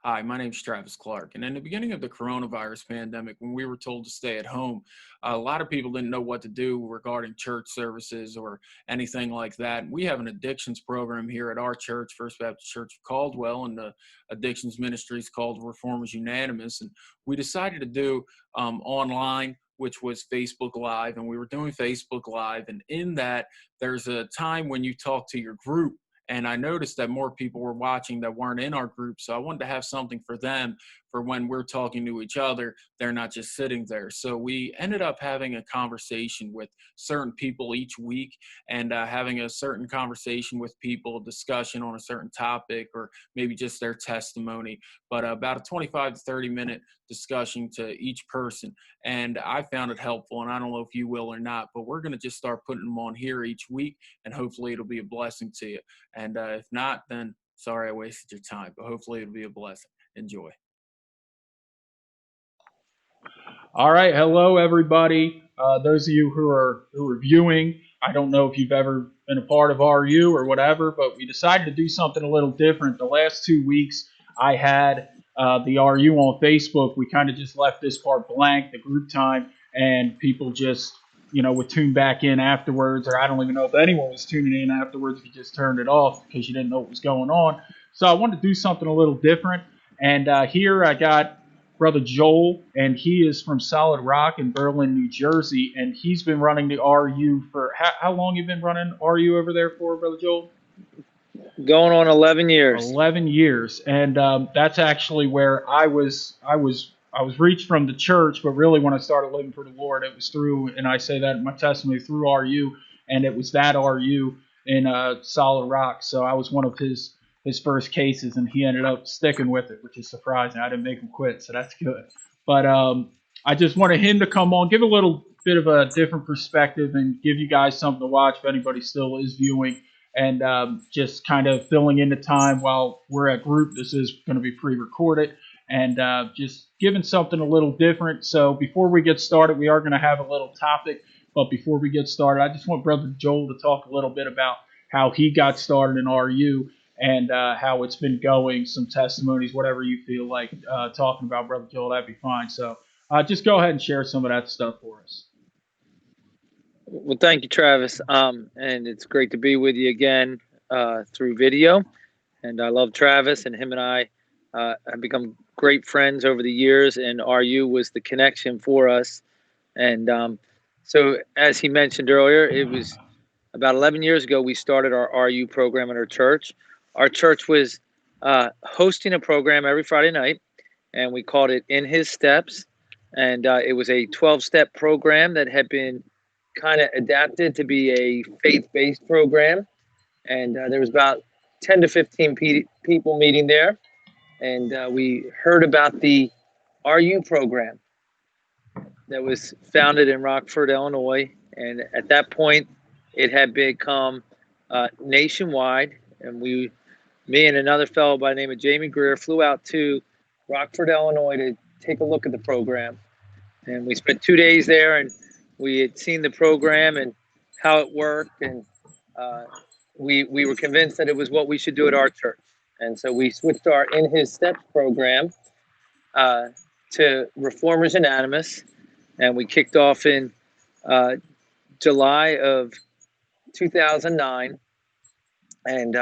Hi, my name's Travis Clark. And in the beginning of the coronavirus pandemic, when we were told to stay at home, a lot of people didn't know what to do regarding church services or anything like that. We have an addictions program here at our church, First Baptist Church of Caldwell, and the addictions ministry is called Reformers Unanimous. And we decided to do online, which was Facebook Live, and we were doing Facebook Live. And in that, there's a time when you talk to your group, and I noticed that more people were watching that weren't in our group. So I wanted to have something for them for when we're talking to each other, they're not just sitting there. So we ended up having a conversation with certain people each week and having a certain conversation with people, discussion on a certain topic or maybe just their testimony, but about a 25 to 30-minute discussion to each person. And I found it helpful, and I don't know if you will or not, but we're going to just start putting them on here each week, and hopefully it'll be a blessing to you. And if not, then sorry I wasted your time, but hopefully it'll be a blessing. Enjoy. All right, hello everybody. Those of you who are viewing, I don't know if you've ever been a part of RU or whatever, but we decided to do something a little different. The last 2 weeks, I had the RU on Facebook. We kind of just left this part blank, the group time, and people just would tune back in afterwards, or I don't even know if anyone was tuning in afterwards if you just turned it off because you didn't know what was going on. So I wanted to do something a little different, and here I got Brother Joel, and he is from Solid Rock in Berlin, New Jersey, and he's been running the RU for how long? You been running RU over there for, Brother Joel? Going on 11 years. 11 years, and that's actually where I was reached from the church, but really when I started living for the Lord, it was through, and I say that in my testimony, through RU, and it was that RU in Solid Rock. So I was one of his first cases, and he ended up sticking with it, which is surprising. I didn't make him quit, so that's good. But I just wanted him to come on, give a little bit of a different perspective, and give you guys something to watch if anybody still is viewing, and just kind of filling in the time while we're at group. This is going to be pre-recorded, and just giving something a little different. So before we get started, we are going to have a little topic. But before we get started, I just want Brother Joel to talk a little bit about how he got started in RU and how it's been going, some testimonies, whatever you feel like talking about, Brother Joel, that'd be fine. So just go ahead and share some of that stuff for us. Well, thank you, Travis. And it's great to be with you again through video. And I love Travis, and him and I have become great friends over the years, and RU was the connection for us. And so as he mentioned earlier, it was about 11 years ago we started our RU program at our church. Our church was hosting a program every Friday night, and we called it In His Steps. And it was a 12-step program that had been kind of adapted to be a faith-based program. And there was about 10 to 15 people meeting there. And we heard about the RU program that was founded in Rockford, Illinois. And at that point, it had become nationwide. And me and another fellow by the name of Jamie Greer flew out to Rockford, Illinois to take a look at the program. And we spent 2 days there, and we had seen the program and how it worked. And we were convinced that it was what we should do at our church. And so we switched our In His Steps program to Reformers Unanimous. And we kicked off in July of 2009. And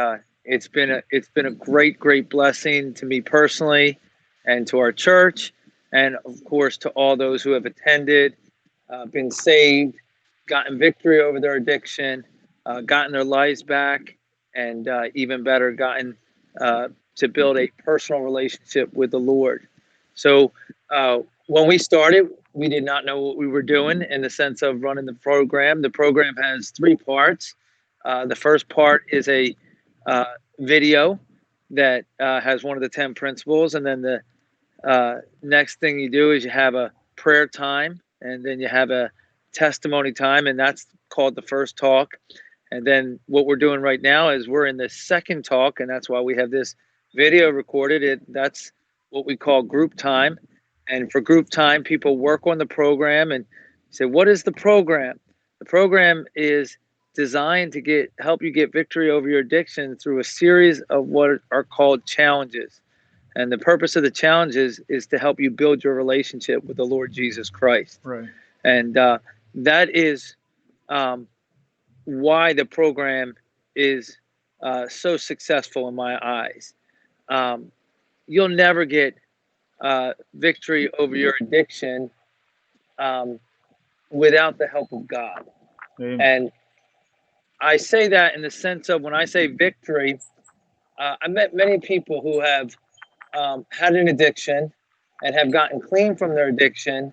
it's been a great blessing to me personally and to our church, and of course to all those who have attended, been saved, gotten victory over their addiction, gotten their lives back, and even better, gotten to build a personal relationship with the Lord. So when we started, we did not know what we were doing in the sense of running the program. The program has 3 parts. The first part is a video that has one of the 10 principles, and then the next thing you do is you have a prayer time, and then you have a testimony time, and that's called the first talk. And then what we're doing right now is we're in the second talk, and that's why we have this video recorded. That's what we call group time. And for group time, people work on the program and say, what is the program? The program is designed to help you get victory over your addiction through a series of what are called challenges. And the purpose of the challenges is to help you build your relationship with the Lord Jesus Christ. Right. And that is why the program is so successful in my eyes. You'll never get victory over your addiction without the help of God. Amen. And I say that in the sense of when I say victory, I met many people who have had an addiction and have gotten clean from their addiction.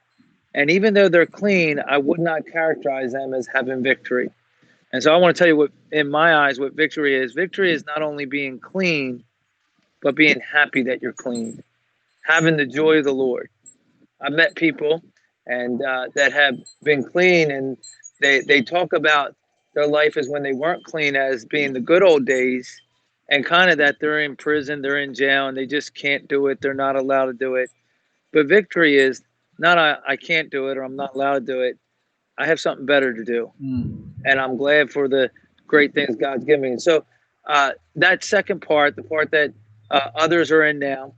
And even though they're clean, I would not characterize them as having victory. And so I want to tell you what, in my eyes, what victory is. Victory is not only being clean, but being happy that you're clean, having the joy of the Lord. I've met people and that have been clean, and they talk about their life as when they weren't clean as being the good old days, and kind of that they're in prison, they're in jail, and they just can't do it. They're not allowed to do it. But victory is not I can't do it or I'm not allowed to do it. I have something better to do. And I'm glad for the great things God's given me. And so that second part, the part that others are in now,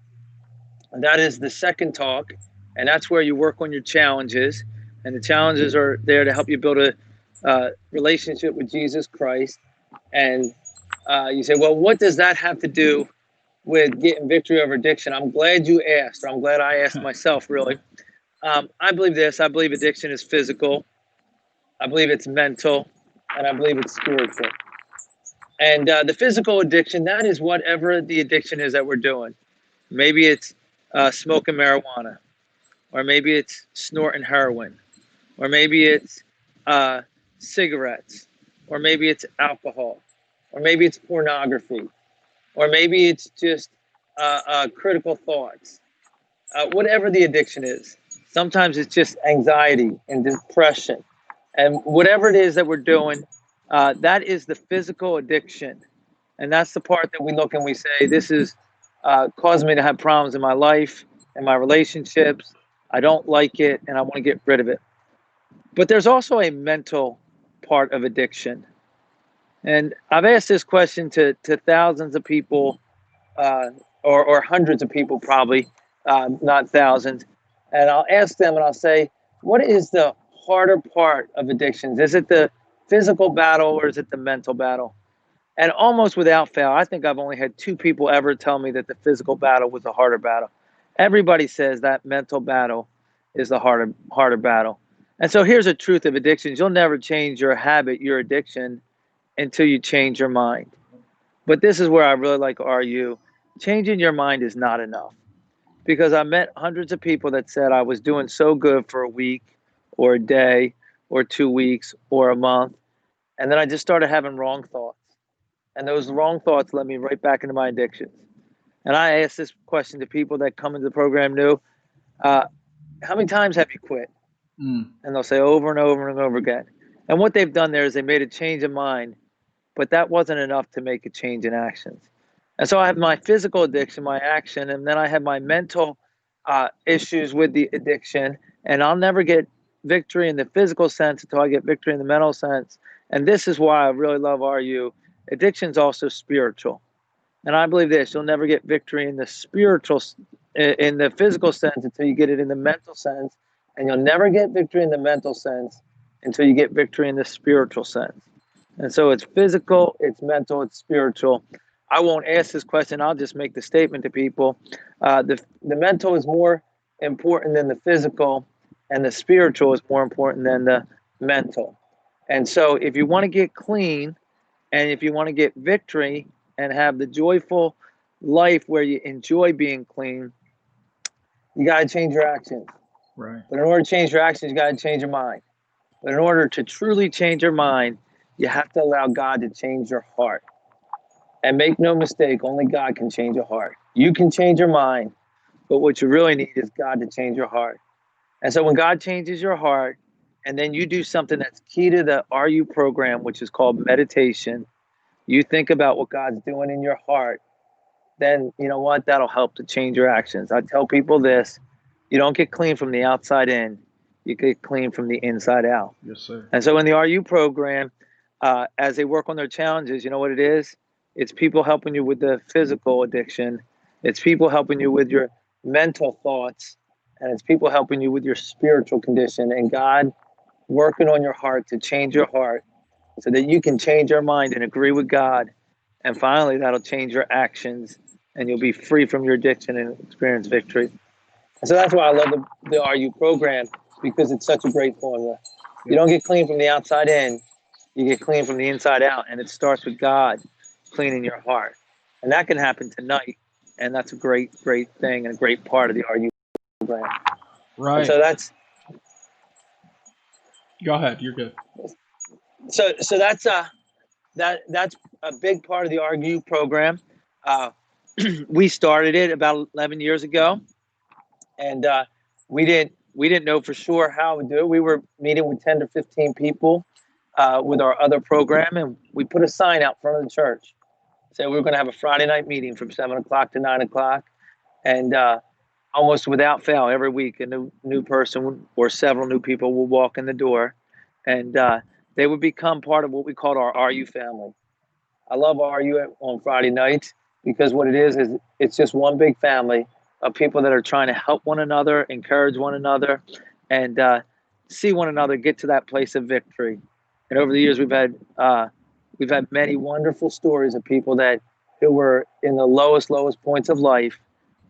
that is the second talk. And that's where you work on your challenges. And the challenges are there to help you build a relationship with Jesus Christ. And you say, well, what does that have to do with getting victory over addiction? I'm glad you asked, or I'm glad I asked myself, really. I believe this. I believe addiction is physical. I believe it's mental, and I believe it's spiritual. And the physical addiction, that is whatever the addiction is that we're doing. Maybe it's smoking marijuana, or maybe it's snorting heroin, or maybe it's cigarettes, or maybe it's alcohol, or maybe it's pornography, or maybe it's just critical thoughts. Whatever the addiction is, sometimes it's just anxiety and depression. And whatever it is that we're doing, that is the physical addiction. And that's the part that we look and we say, this is causing me to have problems in my life and my relationships. I don't like it and I want to get rid of it. But there's also a mental part of addiction. And I've asked this question to thousands of people, or hundreds of people probably, not thousands. And I'll ask them and I'll say, what is the harder part of addictions? Is it the physical battle or is it the mental battle? And almost without fail, I think I've only had 2 people ever tell me that the physical battle was the harder battle. Everybody says that mental battle is the harder battle. And so here's the truth of addictions. You'll never change your habit, your addiction, until you change your mind. But this is where I really like to argue. Changing your mind is not enough. Because I met hundreds of people that said I was doing so good for a week or a day or 2 weeks or a month. And then I just started having wrong thoughts. And those wrong thoughts led me right back into my addictions. And I asked this question to people that come into the program new, how many times have you quit? And they'll say over and over and over again. And what they've done there is they made a change in mind, but that wasn't enough to make a change in actions. And so I have my physical addiction, my action, and then I have my mental issues with the addiction. And I'll never get victory in the physical sense until I get victory in the mental sense. And this is why I really love RU. Addiction is also spiritual. And I believe this, you'll never get victory in the spiritual, in the physical sense until you get it in the mental sense. And you'll never get victory in the mental sense until you get victory in the spiritual sense. And so it's physical, it's mental, it's spiritual. I won't ask this question. I'll just make the statement to people. The mental is more important than the physical, and the spiritual is more important than the mental. And so if you want to get clean, and if you want to get victory and have the joyful life where you enjoy being clean, you got to change your actions. Right. But in order to change your actions, you got to change your mind. But in order to truly change your mind, you have to allow God to change your heart. And make no mistake, only God can change your heart. You can change your mind, but what you really need is God to change your heart. And so when God changes your heart, and then you do something that's key to the RU program, which is called meditation, you think about what God's doing in your heart, then you know what? That'll help to change your actions. I tell people this, you don't get clean from the outside in, you get clean from the inside out. Yes, sir. And so in the RU program, as they work on their challenges, you know what it is? It's people helping you with the physical addiction, It's people helping you with your mental thoughts, and it's people helping you with your spiritual condition, and God working on your heart to change your heart so that you can change your mind and agree with God. And finally, that'll change your actions, and you'll be free from your addiction and experience victory. And so that's why I love the RU program, because it's such a great formula. You don't get clean from the outside in, you get clean from the inside out. And it starts with God cleaning your heart. And that can happen tonight. And that's a great, great thing and a great part of the RU program. Right. And so that's Go ahead. You're good. so that's a big part of the RU program. We started it about 11 years ago, and we didn't know for sure how to do it. We were meeting with 10 to 15 people with our other program, and we put a sign out front of the church. Said we were going to have a Friday night meeting from 7 o'clock to 9 o'clock, and almost without fail, every week a new person or several new people will walk in the door, and they would become part of what we called our RU family. I love RU on Friday nights because what it is it's just one big family of people that are trying to help one another, encourage one another, and see one another get to that place of victory. And over the years, we've had many wonderful stories of people who were in the lowest points of life,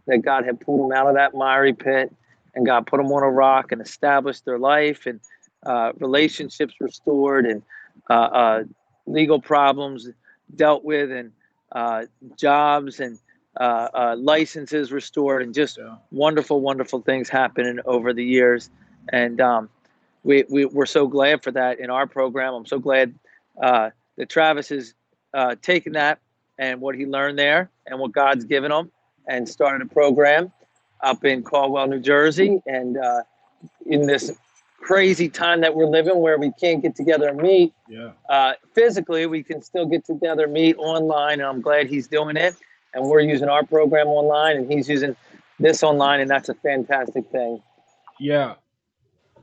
that God had pulled them out of that miry pit, and God put them on a rock and established their life, and relationships restored, and legal problems dealt with, and jobs and licenses restored, and just wonderful, wonderful things happening over the years. And we're so glad for that in our program. I'm so glad that Travis has taken that and what he learned there and what God's given him, and started a program up in Caldwell, New Jersey. And in this crazy time that we're living, where we can't get together and meet physically, we can still get together, meet online. And I'm glad he's doing it. And we're using our program online, and he's using this online, and that's a fantastic thing. Yeah.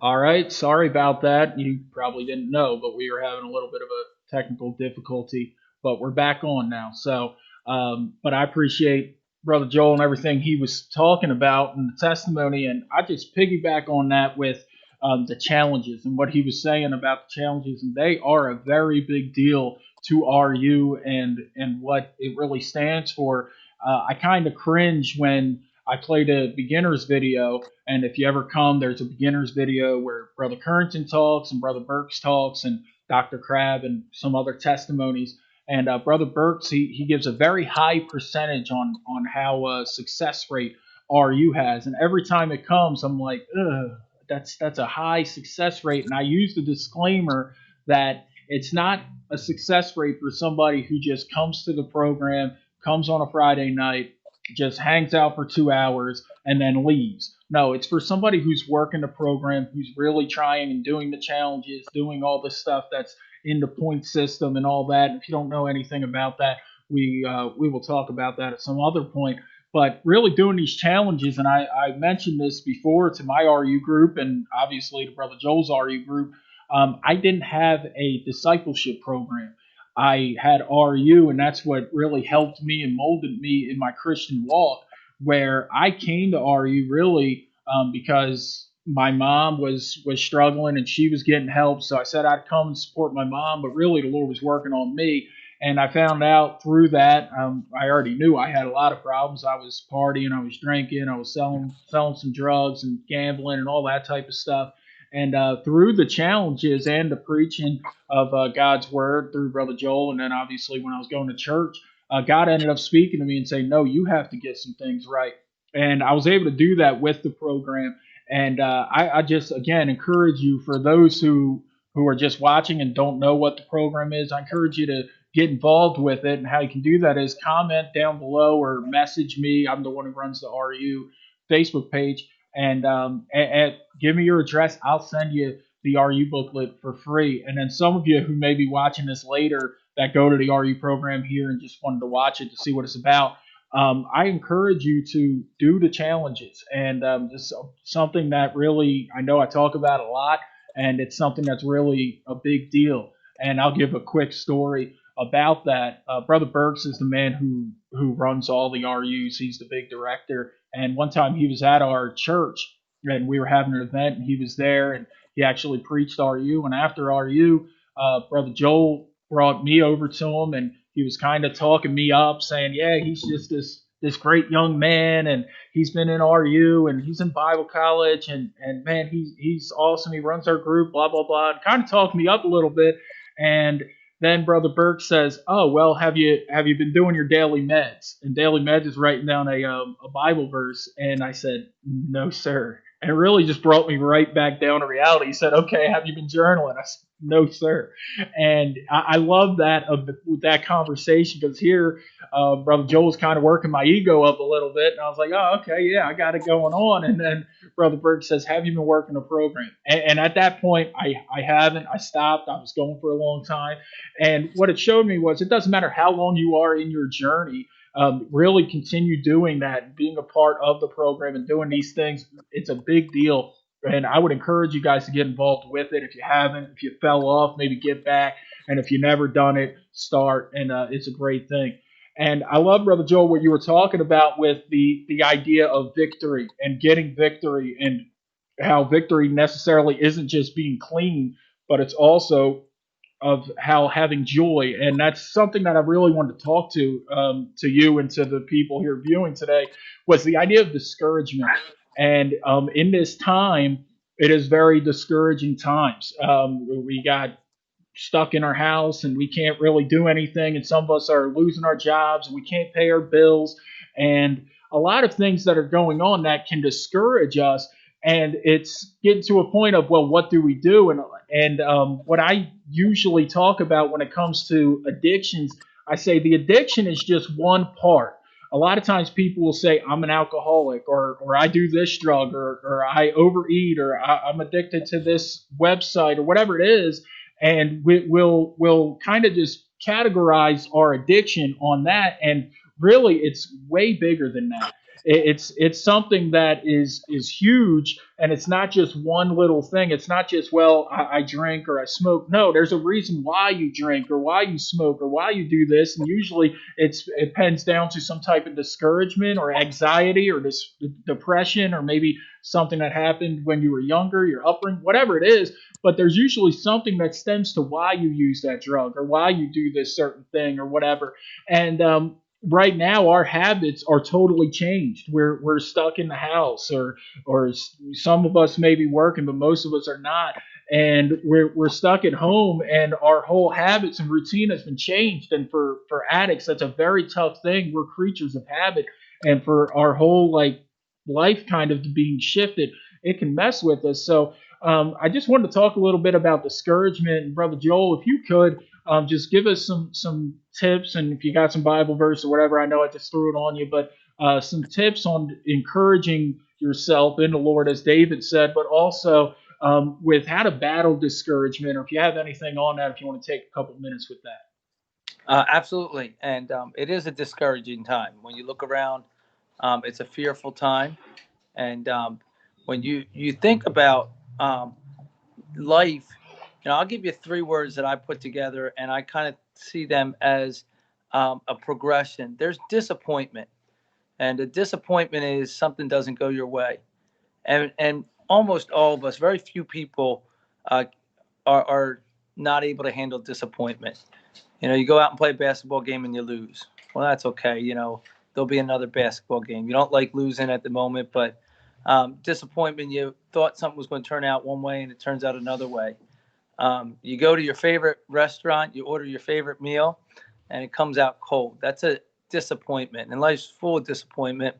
All right. Sorry about that. You probably didn't know, but we were having a little bit of a technical difficulty, but we're back on now. So, but I appreciate Brother Joel and everything he was talking about and the testimony. And I just piggyback on that with the challenges and what he was saying about the challenges. And they are a very big deal to RU and what it really stands for. I kind of cringe when I played a beginner's video, and if you ever come, there's a beginner's video where Brother Currington talks and Brother Burks talks and Dr. Crabb and some other testimonies. And Brother Burks, he gives a very high percentage on how success rate RU has. And every time it comes, I'm like, ugh, that's a high success rate. And I use the disclaimer that it's not a success rate for somebody who just comes to the program, comes on a Friday night, just hangs out for 2 hours and then leaves. No, it's for somebody who's working the program, who's really trying and doing the challenges, doing all the stuff that's in the point system and all that. If you don't know anything about that, we will talk about that at some other point. But really doing these challenges, and I mentioned this before to my RU group and obviously to Brother Joel's RU group, I didn't have a discipleship program. I had RU, and that's what really helped me and molded me in my Christian walk, where I came to RU really because my mom was struggling and she was getting help. So I said I'd come and support my mom, but really the Lord was working on me. And I found out through that, I already knew I had a lot of problems. I was partying, I was drinking, I was selling some drugs and gambling and all that type of stuff. And through the challenges and the preaching of God's word through Brother Joel, and then obviously when I was going to church, God ended up speaking to me and saying, no, you have to get some things right. And I was able to do that with the program. And I just, again, encourage you, for those who are just watching and don't know what the program is, I encourage you to get involved with it. And how you can do that is comment down below or message me. I'm the one who runs the RU Facebook page. And give me your address. I'll send you the RU booklet for free. And then some of you who may be watching this later that go to the RU program here and just wanted to watch it to see what it's about, I encourage you to do the challenges. And it's something that really, I know I talk about a lot, and it's something that's really a big deal. And I'll give a quick story. about that. Brother Burks is the man who runs all the RUs. He's the big director. And one time he was at our church and we were having an event and he was there and he actually preached RU. And after RU, Brother Joel brought me over to him and he was kind of talking me up, saying, "Yeah, he's just this great young man and he's been in RU and he's in Bible college and man, he's awesome. He runs our group, blah blah blah," and kind of talked me up a little bit. And then Brother Burke says, "Oh well, have you been doing your daily meds?" And daily meds is writing down a Bible verse. And I said, "No, sir." And it really just brought me right back down to reality. He said, "Okay, have you been journaling?" I said, "No, sir." And I love that with that conversation because here, Brother Joel's kind of working my ego up a little bit, and I was like, "Oh, okay, yeah, I got it going on." And then Brother Burke says, "Have you been working a program?" And at that point, I haven't. I stopped. I was going for a long time, and what it showed me was it doesn't matter how long you are in your journey. Really continue doing that, being a part of the program and doing these things. It's a big deal. And I would encourage you guys to get involved with it. If you haven't, if you fell off, maybe get back. And if you've never done it, start. And it's a great thing. And I love, Brother Joel, what you were talking about with the idea of victory and getting victory and how victory necessarily isn't just being clean, but it's also of how having joy. And that's something that I really wanted to talk to you and to the people here viewing today was the idea of discouragement. And in this time, it is very discouraging times. We got stuck in our house and we can't really do anything. And some of us are losing our jobs and we can't pay our bills. And a lot of things that are going on that can discourage us. And it's getting to a point of, well, what do we do? And what I usually talk about when it comes to addictions, I say the addiction is just one part. A lot of times people will say, "I'm an alcoholic," or "I do this drug," or "I overeat," or "I'm addicted to this website," or whatever it is. And we'll kind of just categorize our addiction on that. And really, it's way bigger than that. It's something that is huge, and it's not just one little thing. It's not just, well, I drink or I smoke. No, there's a reason why you drink or why you smoke or why you do this, and usually it pens down to some type of discouragement or anxiety or depression or maybe something that happened when you were younger, your upbringing, whatever it is. But there's usually something that stems to why you use that drug or why you do this certain thing or whatever. And right now our habits are totally changed. We're stuck in the house, or some of us may be working, but most of us are not. And we're stuck at home, and our whole habits and routine has been changed. And for addicts, that's a very tough thing. We're creatures of habit, and for our whole life kind of being shifted, it can mess with us. So I just wanted to talk a little bit about discouragement. And Brother Joel, if you could just give us some tips, and if you got some Bible verse or whatever, I know I just threw it on you, but some tips on encouraging yourself in the Lord, as David said, but also with how to battle discouragement, or if you have anything on that, if you want to take a couple minutes with that. Absolutely. And it is a discouraging time. When you look around, it's a fearful time. And when you think about life, I'll give you 3 words that I put together, and I kind of see them as a progression. There's disappointment, and a disappointment is something doesn't go your way, and almost all of us, very few people, are not able to handle disappointment. You go out and play a basketball game and you lose. Well, that's okay. There'll be another basketball game. You don't like losing at the moment, but disappointment, you thought something was going to turn out one way and it turns out another way. You go to your favorite restaurant, you order your favorite meal, and it comes out cold. That's a disappointment, and life's full of disappointment.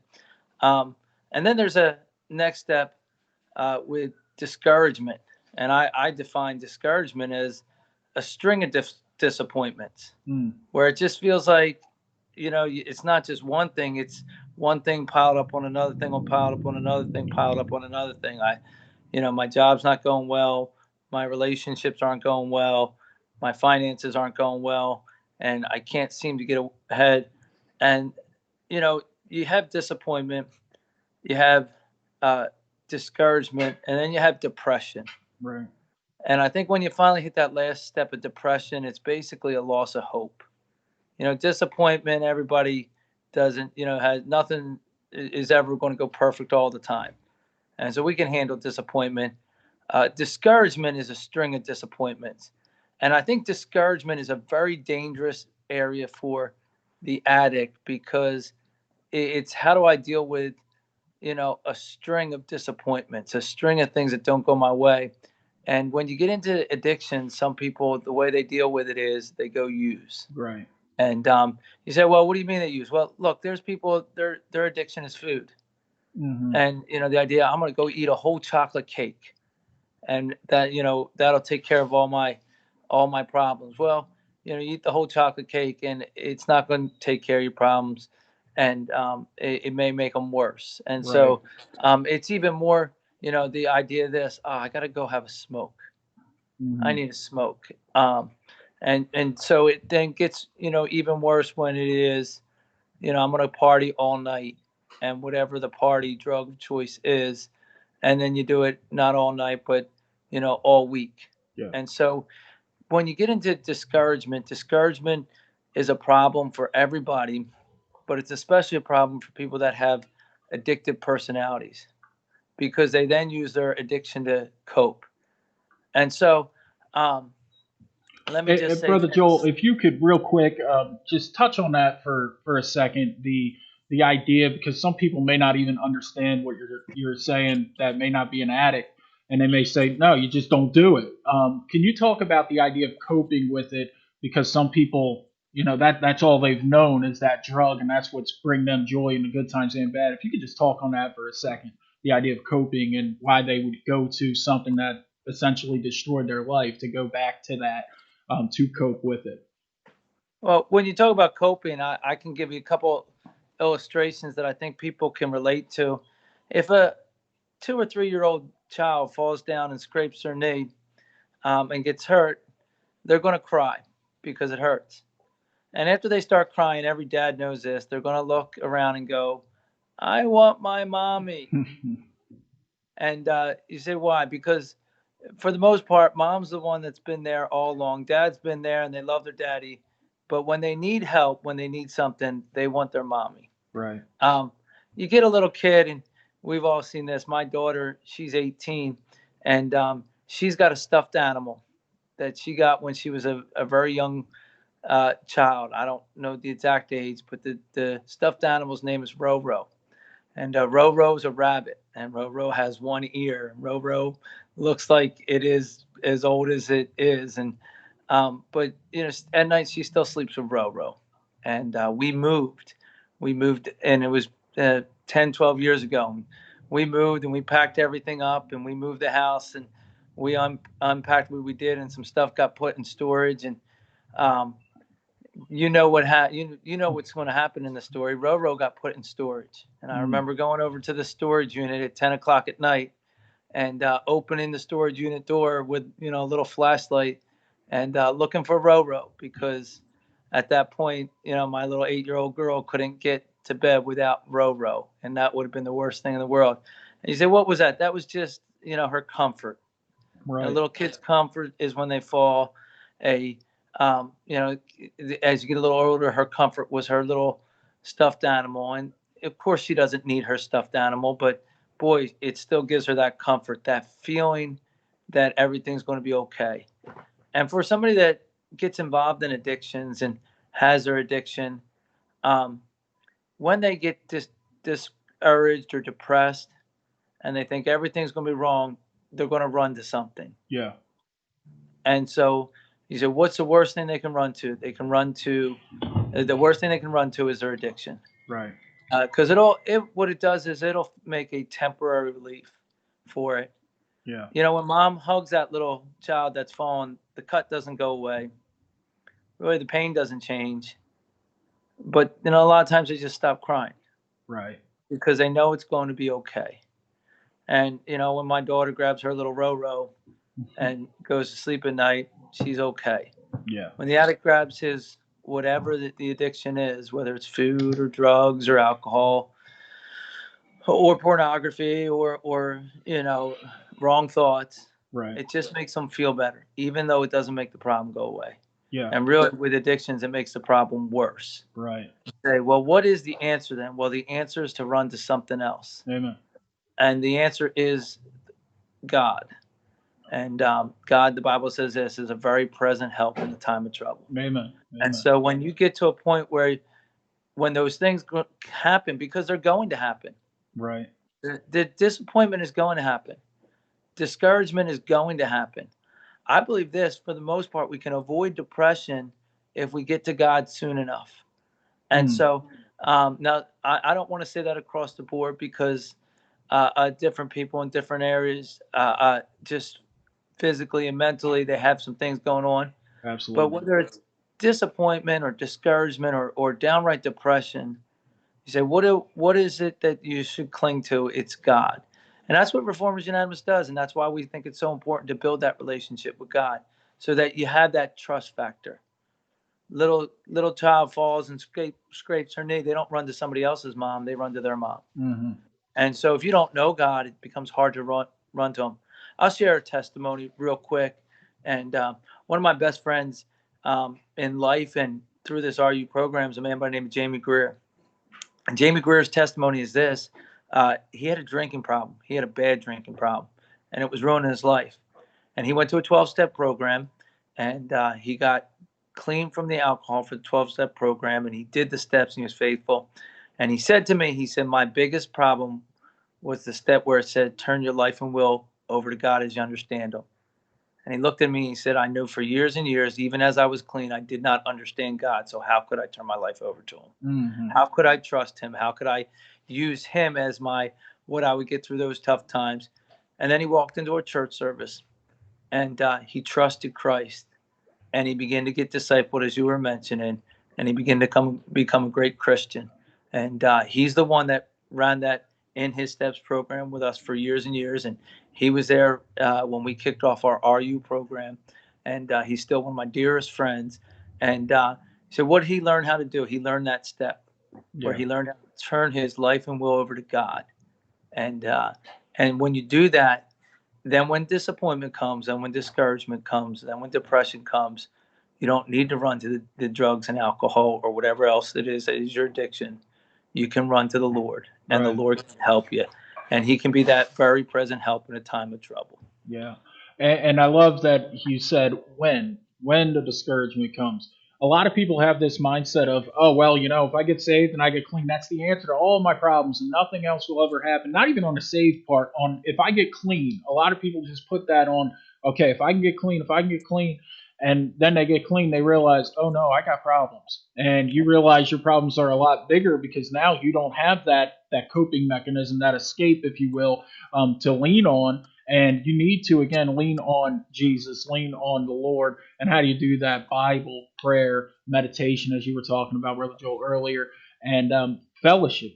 And then there's a next step with discouragement, and I define discouragement as a string of disappointments, where it just feels like, it's not just one thing. It's one thing piled up on another thing, piled up on another thing, piled up on another thing. My job's not going well. My relationships aren't going well. My finances aren't going well. And I can't seem to get ahead. And, you have disappointment, you have discouragement, and then you have depression. Right. And I think when you finally hit that last step of depression, it's basically a loss of hope. Disappointment, everybody doesn't, has nothing is ever going to go perfect all the time. And so we can handle disappointment. Discouragement is a string of disappointments. And I think discouragement is a very dangerous area for the addict because it's how do I deal with, a string of disappointments, a string of things that don't go my way. And when you get into addiction, some people, the way they deal with it is they go use. Right. And you say, well, what do you mean they use? Well, look, there's people, their addiction is food. Mm-hmm. And, the idea, I'm going to go eat a whole chocolate cake and that, that'll take care of all my problems. Well, you eat the whole chocolate cake and it's not going to take care of your problems. And it may make them worse. And Right. so it's even more, the idea of this, I got to go have a smoke. Mm-hmm. I need a smoke. And so it then gets, even worse when it is, I'm going to party all night and whatever the party drug of choice is. And then you do it not all night, but, all week. Yeah. And so when you get into discouragement is a problem for everybody, but it's especially a problem for people that have addictive personalities because they then use their addiction to cope. And so, let me just say Brother Joel, this. if you could real quick just touch on that for a second, the idea, because some people may not even understand what you're saying, that may not be an addict, and they may say, no, you just don't do it. Can you talk about the idea of coping with it? Because some people, that's all they've known is that drug, and that's what's bring them joy in the good times and bad. If you could just talk on that for a second, the idea of coping and why they would go to something that essentially destroyed their life to go back to that to cope with it. Well, when you talk about coping, I can give you a couple illustrations that I think people can relate to. If a 2 or 3 year old child falls down and scrapes their knee and gets hurt, they're going to cry because it hurts. And after they start crying, every dad knows this, they're going to look around and go, I want my mommy. And you say, why? Because for the most part, mom's the one that's been there all along. Dad's been there and they love their daddy. But when they need help, when they need something, they want their mommy. Right. You get a little kid, and we've all seen this. My daughter, she's 18, and she's got a stuffed animal that she got when she was a very young child. I don't know the exact age, but the stuffed animal's name is Roro. And Roro's a rabbit, and Roro has one ear. And Roro looks like it is as old as it is, and but at night she still sleeps with Roro. And we moved, and it was 10, 12 years ago. We moved and we packed everything up, and we moved the house, and we unpacked what we did, and some stuff got put in storage, and um, you know what's going to happen in the story. Roro got put in storage, and I remember going over to the storage unit at 10 o'clock at night and opening the storage unit door with a little flashlight and looking for Roro because at that point my little 8-year-old girl couldn't get to bed without Roro, and that would have been the worst thing in the world. And you say, what was that? That was just her comfort. Right. A little kid's comfort is when they fall. A as you get a little older, her comfort was her little stuffed animal, and of course she doesn't need her stuffed animal, but boy, it still gives her that comfort, that feeling that everything's going to be okay. And for somebody that gets involved in addictions and has their addiction, um, when they get discouraged or depressed, and they think everything's going to be wrong, they're going to run to something. Yeah. And so you say, what's the worst thing they can run to? They can run to the worst thing they can run to is their addiction. Right. Because what it does is it'll make a temporary relief for it. Yeah. When mom hugs that little child that's fallen, the cut doesn't go away. Really, the pain doesn't change. But a lot of times they just stop crying. Right. Because they know it's going to be okay. And when my daughter grabs her little Roro and goes to sleep at night, she's okay. Yeah. When the addict grabs his whatever the addiction is, whether it's food or drugs or alcohol or pornography or wrong thoughts, Right. It just makes them feel better, even though it doesn't make the problem go away. Yeah. And really, with addictions, it makes the problem worse. Right. Say, well, what is the answer then? Well, the answer is to run to something else. Amen. And the answer is God. And God, the Bible says this, is a very present help in the time of trouble. Amen. And so when you get to a point where when those things happen, because they're going to happen, right. The disappointment is going to happen. Discouragement is going to happen. I believe this, for the most part, we can avoid depression if we get to God soon enough. And so now I don't want to say that across the board, because different people in different areas, just physically and mentally, they have some things going on. Absolutely. But whether it's disappointment or discouragement or downright depression, you say, what is it that you should cling to? It's God. And that's what Reformers Unanimous does. And that's why we think it's so important to build that relationship with God, so that you have that trust factor. Little child falls and scrapes her knee. They don't run to somebody else's mom. They run to their mom. Mm-hmm. And so if you don't know God, it becomes hard to run to him. I'll share a testimony real quick. And one of my best friends in life and through this RU program is a man by the name of Jamie Greer. And Jamie Greer's testimony is this. He had a drinking problem. He had a bad drinking problem, and it was ruining his life. And he went to a 12-step program, and he got clean from the alcohol for the 12-step program, and he did the steps, and he was faithful. And he said to me, he said, my biggest problem was the step where it said, turn your life and will over to God as you understand him. And he looked at me and he said, I knew for years and years, even as I was clean, I did not understand God. So how could I turn my life over to him? Mm-hmm. How could I trust him? How could I use him as what I would get through those tough times? And then he walked into a church service, and he trusted Christ, and he began to get discipled, as you were mentioning, and he began to become a great Christian. And he's the one that ran that In His Steps program with us for years and years. And he was there when we kicked off our RU program. And he's still one of my dearest friends. And so what did he learn how to do? He learned that step where he learned how to turn his life and will over to God. And when you do that, then when disappointment comes, and when discouragement comes, then when depression comes, you don't need to run to the drugs and alcohol or whatever else it is that is your addiction. You can run to the Lord, and the Lord can help you. And he can be that very present help in a time of trouble. Yeah. And I love that you said when the discouragement comes. A lot of people have this mindset of, oh, well, if I get saved and I get clean, that's the answer to all of my problems and nothing else will ever happen. Not even on the saved part. On if I get clean, a lot of people just put that on, okay, if I can get clean, and then they get clean, they realize, oh no, I got problems. And you realize your problems are a lot bigger, because now you don't have that coping mechanism, that escape, if you will, to lean on. And you need to, again, lean on Jesus, lean on the Lord. And how do you do that? Bible, prayer, meditation, as you were talking about, Brother Joel, earlier, and fellowship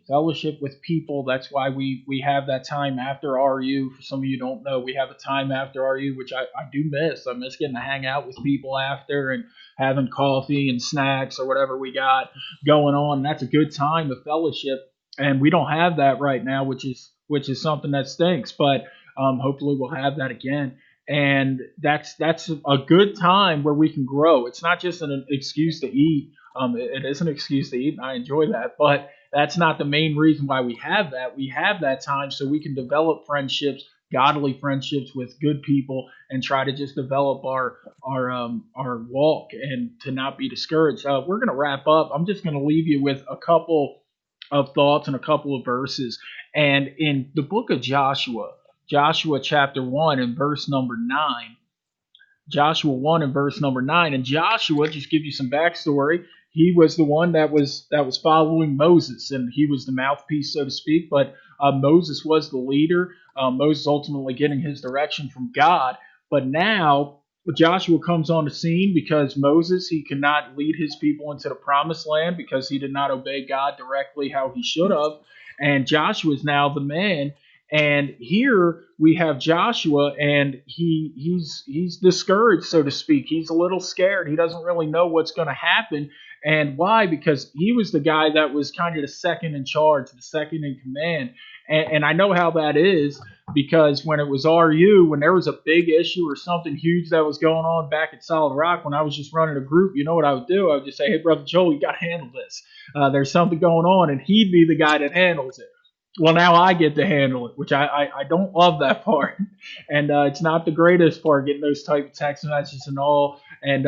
with people. That's why we have that time after RU. For some of you don't know, we have a time after RU, which I do miss. I miss getting to hang out with people after and having coffee and snacks or whatever we got going on. That's a good time of fellowship, and we don't have that right now, which is something that stinks. But hopefully we'll have that again. And that's a good time where we can grow. It's not just an excuse to eat. It is an excuse to eat, and I enjoy that. But that's not the main reason why we have that. We have that time so we can develop friendships, godly friendships with good people, and try to just develop our walk and to not be discouraged. We're going to wrap up. I'm just going to leave you with a couple of thoughts and a couple of verses. And in the book of Joshua chapter 1 and verse number 9. Joshua 1 and verse number 9. And Joshua, just give you some backstory, he was the one that was following Moses, and he was the mouthpiece, so to speak. But Moses was the leader. Moses ultimately getting his direction from God. But now Joshua comes on the scene because Moses, he could not lead his people into the promised land because he did not obey God directly how he should have. And Joshua is now the man. And here we have Joshua, and he's discouraged, so to speak. He's a little scared. He doesn't really know what's going to happen. And why? Because he was the guy that was kind of the second in charge, the second in command. And I know how that is, because when it was RU, when there was a big issue or something huge that was going on back at Solid Rock, when I was just running a group, you know what I would do? I would just say, hey, Brother Joel, you got to handle this. There's something going on, and he'd be the guy that handles it. Well, now I get to handle it, which I don't love that part. And it's not the greatest part, getting those type of text messages and all. And,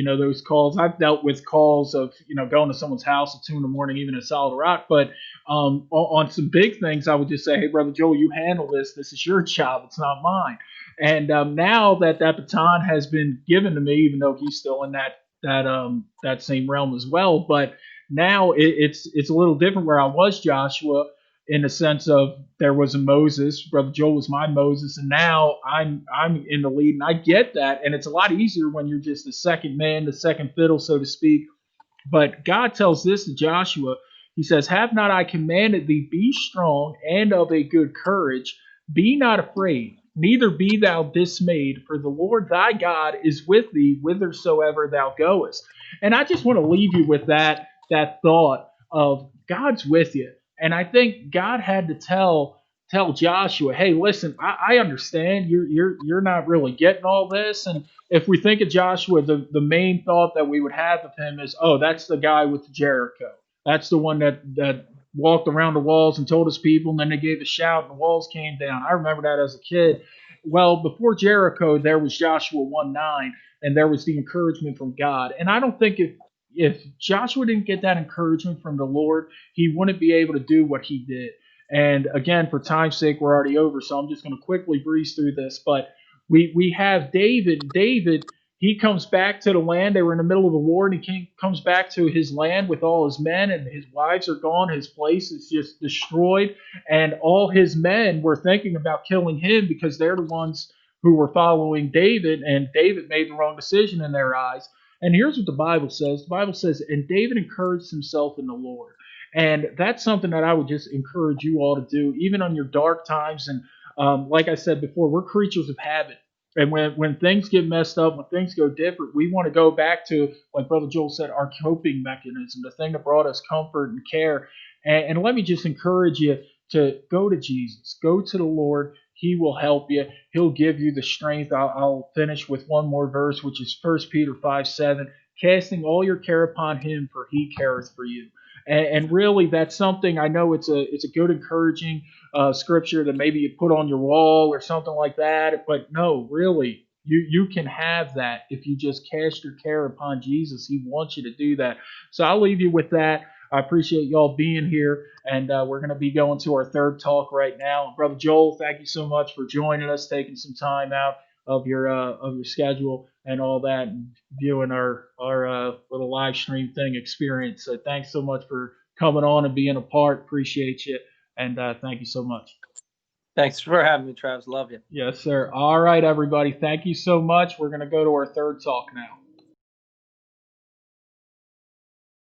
those calls. I've dealt with calls of, going to someone's house at 2 in the morning, even at Solid Rock. But on some big things, I would just say, hey, Brother Joel, you handle this. This is your job. It's not mine. And now that baton has been given to me, even though he's still in that same realm as well. But now it's a little different, where I was Joshua, in the sense of there was a Moses, Brother Joel was my Moses, and now I'm in the lead, and I get that, and it's a lot easier when you're just the second man, the second fiddle, so to speak. But God tells this to Joshua. He says, have not I commanded thee, be strong and of a good courage, be not afraid, neither be thou dismayed, for the Lord thy God is with thee whithersoever thou goest. And I just want to leave you with that thought of God's with you. And I think God had to tell Joshua, hey, listen, I understand you're not really getting all this. And if we think of Joshua, the main thought that we would have of him is, oh, that's the guy with Jericho. That's the one that walked around the walls and told his people, and then they gave a shout and the walls came down. I remember that as a kid. Well, before Jericho, there was Joshua 1:9, and there was the encouragement from God. And I don't think if Joshua didn't get that encouragement from the Lord, he wouldn't be able to do what he did. And again, for time's sake, we're already over, so I'm just going to quickly breeze through this. But we have David. David, he comes back to the land. They were in the middle of a war, and he comes back to his land with all his men, and his wives are gone. His place is just destroyed, and all his men were thinking about killing him because they're the ones who were following David, and David made the wrong decision in their eyes. And here's what the Bible says. The Bible says, and David encouraged himself in the Lord. And that's something that I would just encourage you all to do, even on your dark times. And like I said before, we're creatures of habit. And when things get messed up, when things go different, we want to go back to, like Brother Joel said, our coping mechanism, the thing that brought us comfort and care. And let me just encourage you to go to Jesus. Go to the Lord. He will help you. He'll give you the strength. I'll finish with one more verse, which is 1 Peter 5:7. Casting all your care upon him, for he careth for you. And really, that's something, I know it's a good, encouraging scripture that maybe you put on your wall or something like that. But no, really, you can have that if you just cast your care upon Jesus. He wants you to do that. So I'll leave you with that. I appreciate y'all being here, and we're going to be going to our third talk right now. Brother Joel, thank you so much for joining us, taking some time out of your schedule and all that, and viewing our little live stream thing experience. So thanks so much for coming on and being a part. Appreciate you, and thank you so much. Thanks for having me, Travis. Love you. Yes, sir. All right, everybody. Thank you so much. We're going to go to our third talk now.